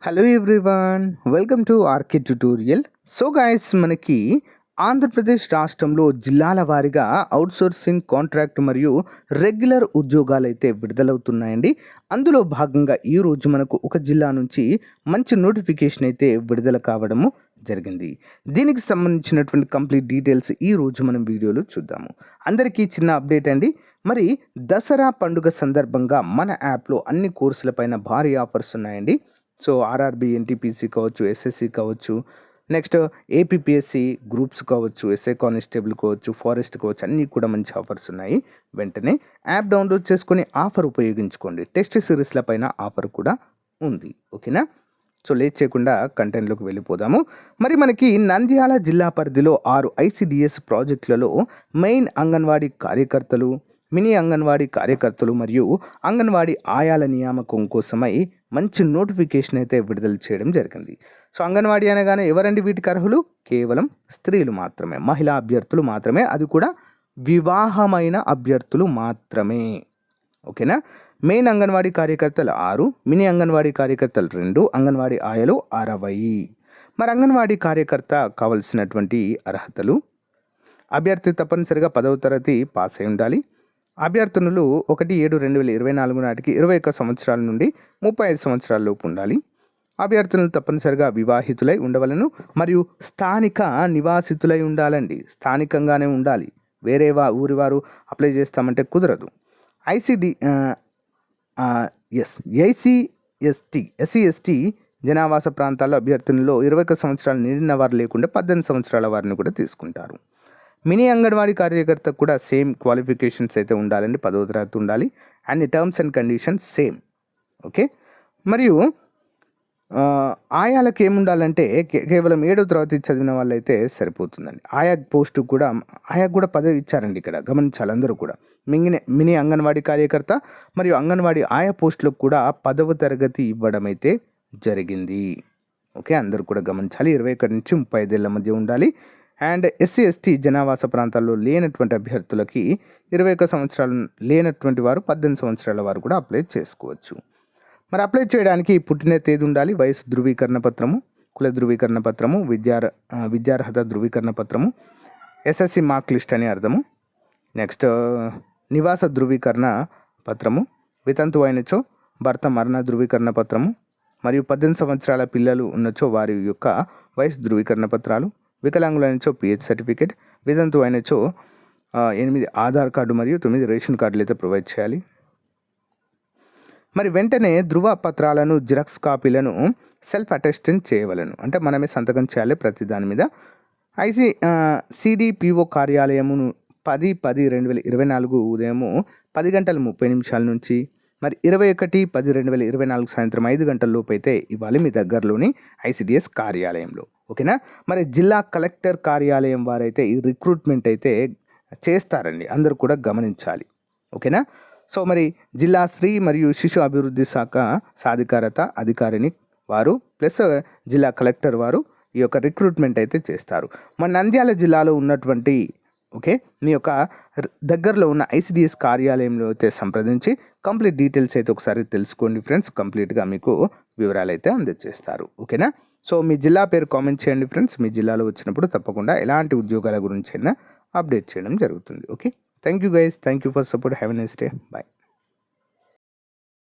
Hello everyone, welcome to RK tutorial. So guys, మనకి ఆంధ్రప్రదేశ్ రాష్ట్రంలో జిల్లాల వారీగా అవుట్సోర్సింగ్ కాంట్రాక్ట్ మరియు రెగ్యులర్ ఉద్యోగాలు అయితే విడుదలవుతున్నాయండి. అందులో భాగంగా ఈరోజు మనకు ఒక జిల్లా నుంచి మంచి నోటిఫికేషన్ అయితే విడుదల కావడము జరిగింది. దీనికి సంబంధించినటువంటి కంప్లీట్ డీటెయిల్స్ ఈరోజు మనం వీడియోలో చూద్దాము. అందరికీ చిన్న అప్డేట్ అండి. మరి దసరా పండుగ సందర్భంగా మన యాప్లో అన్ని కోర్సులపైన భారీ ఆఫర్స్ ఉన్నాయండి. సో ఆర్ఆర్బి, ఎన్టీపీసీ కావచ్చు, ఎస్ఎస్సి కావచ్చు, నెక్స్ట్ ఏపీపీఎస్సి గ్రూప్స్ కావచ్చు, ఎస్ఐ కానిస్టేబుల్ కావచ్చు, ఫారెస్ట్ కావచ్చు, అన్నీ కూడా మంచి ఆఫర్స్ ఉన్నాయి. వెంటనే యాప్ డౌన్లోడ్ చేసుకొని ఆఫర్ ఉపయోగించుకోండి. టెస్ట్ సిరీస్ల పైన ఆఫర్ కూడా ఉంది. ఓకేనా? సో లేట్ చేయకుండా కంటెంట్లోకి వెళ్ళిపోదాము. మరి మనకి నంద్యాల జిల్లా పరిధిలో 6 ఐసిడిఎస్ ప్రాజెక్టులలో మెయిన్ అంగన్వాడీ కార్యకర్తలు, మినీ అంగన్వాడీ కార్యకర్తలు మరియు అంగన్వాడీ ఆయాల నియామకం కోసమై మంచి నోటిఫికేషన్ అయితే విడుదల చేయడం జరిగింది. సో అంగన్వాడీ అనగానే ఎవరండి వీటికి అర్హులు? కేవలం స్త్రీలు మాత్రమే, మహిళా అభ్యర్థులు మాత్రమే, అది కూడా వివాహమైన అభ్యర్థులు మాత్రమే. ఓకేనా? మెయిన్ అంగన్వాడీ కార్యకర్తలు 6, మినీ అంగన్వాడీ కార్యకర్తలు 2, అంగన్వాడీ ఆయాలు 60. మరి అంగన్వాడీ కార్యకర్త కావలసినటువంటి అర్హతలు: అభ్యర్థి తప్పనిసరిగా 10వ తరగతి పాస్ అయి ఉండాలి. అభ్యర్థులు 1/7/2024 నాటికి 21 సంవత్సరాల నుండి 35 సంవత్సరాల లోపు ఉండాలి. అభ్యర్థులు తప్పనిసరిగా వివాహితులై ఉండవలను మరియు స్థానిక నివాసితులై ఉండాలండి. స్థానికంగానే ఉండాలి. వేరే ఊరి వారు అప్లై చేస్తామంటే కుదరదు. ఎస్సీ/ఎస్టీ జనావాస ప్రాంతాల్లో అభ్యర్థులలో 21 సంవత్సరాలు నిండిన వారు లేకుండా 18 సంవత్సరాల వారిని కూడా తీసుకుంటారు. మినీ అంగన్వాడీ కార్యకర్త కూడా సేమ్ క్వాలిఫికేషన్స్ అయితే ఉండాలండి. 10వ తరగతి ఉండాలి. And terms and conditions same. Okay. మరియు ఆయాలకు ఏముండాలంటే కేవలం 7వ తరగతి చదివిన వాళ్ళైతే సరిపోతుందండి. ఆయా కూడా పదవి ఇచ్చారండి. ఇక్కడ గమనించాలి అందరూ కూడా. మినీ అంగన్వాడీ కార్యకర్త మరియు అంగన్వాడీ ఆయా పోస్టులకు కూడా 10వ తరగతి ఇవ్వడం అయితే జరిగింది. ఓకే, అందరూ కూడా గమనించాలి. 21 నుంచి 35 ఏళ్ళ మధ్య ఉండాలి. అండ్ ఎస్సీ/ఎస్టీ జనావాస ప్రాంతాల్లో లేనటువంటి అభ్యర్థులకి 21 సంవత్సరాలు లేనటువంటి వారు 18 సంవత్సరాల వారు కూడా అప్లై చేసుకోవచ్చు. మరి అప్లై చేయడానికి పుట్టిన తేదీ ఉండాలి, వయసు ధృవీకరణ పత్రము, కుల ధృవీకరణ పత్రము, విద్యార్హత ధృవీకరణ పత్రము, ఎస్ఎస్సి మార్క్ లిస్ట్ అని అర్థము. నెక్స్ట్ నివాస ధృవీకరణ పత్రము, వితంతు అయినచో భర్త మరణ ధృవీకరణ పత్రము, మరియు 18 సంవత్సరాల పిల్లలు ఉన్నచో వారి యొక్క వయసు ధృవీకరణ పత్రాలు, వికలాంగులైనచో పిహెచ్ సర్టిఫికేట్, వితంతు అయినచో 8 ఆధార్ కార్డు మరియు 9 రేషన్ కార్డులు అయితే ప్రొవైడ్ చేయాలి. మరి వెంటనే ధృవ పత్రాలను, జిరాక్స్ కాపీలను సెల్ఫ్ అటెస్టెంట్ చేయవలను. అంటే మనమే సంతకం చేయాలి ప్రతి దాని మీద. సిడిపిఓ కార్యాలయమును 10/10/2024 ఉదయము 10 గంటల 30 నిమిషాల నుంచి మరి 21/10/2024 సాయంత్రం 5 గంటల లోపు అయితే ఇవ్వాలి మీ దగ్గరలోని ఐసిడిఎస్ కార్యాలయంలో. ఓకేనా? మరి జిల్లా కలెక్టర్ కార్యాలయం వారైతే ఈ రిక్రూట్మెంట్ అయితే చేస్తారండి. అందరూ కూడా గమనించాలి. ఓకేనా? సో మరి జిల్లా స్త్రీ మరియు శిశు అభివృద్ధి శాఖ సాధికారత అధికారిని వారు ప్లస్ జిల్లా కలెక్టర్ వారు ఈ యొక్క రిక్రూట్మెంట్ అయితే చేస్తారు. మన నంద్యాల జిల్లాలో ఉన్నటువంటి మీ యొక్క దగ్గరలో ఉన్న ఐసిడిఎస్ కార్యాలయంలో అయితే సంప్రదించి కంప్లీట్ డీటెయిల్స్ అయితే ఒకసారి తెలుసుకోండి ఫ్రెండ్స్. కంప్లీట్గా మీకు వివరాలు అయితే అందజేస్తారు. ఓకేనా? సో మీ జిల్లా పేరు కామెంట్ చేయండి ఫ్రెండ్స్. మీ జిల్లాలో వచ్చినప్పుడు తప్పకుండా ఎలాంటి ఉద్యోగాల గురించి అయినా అప్డేట్ చేయడం జరుగుతుంది. Okay, thank you guys. Thank you for support. Have a nice day. Bye.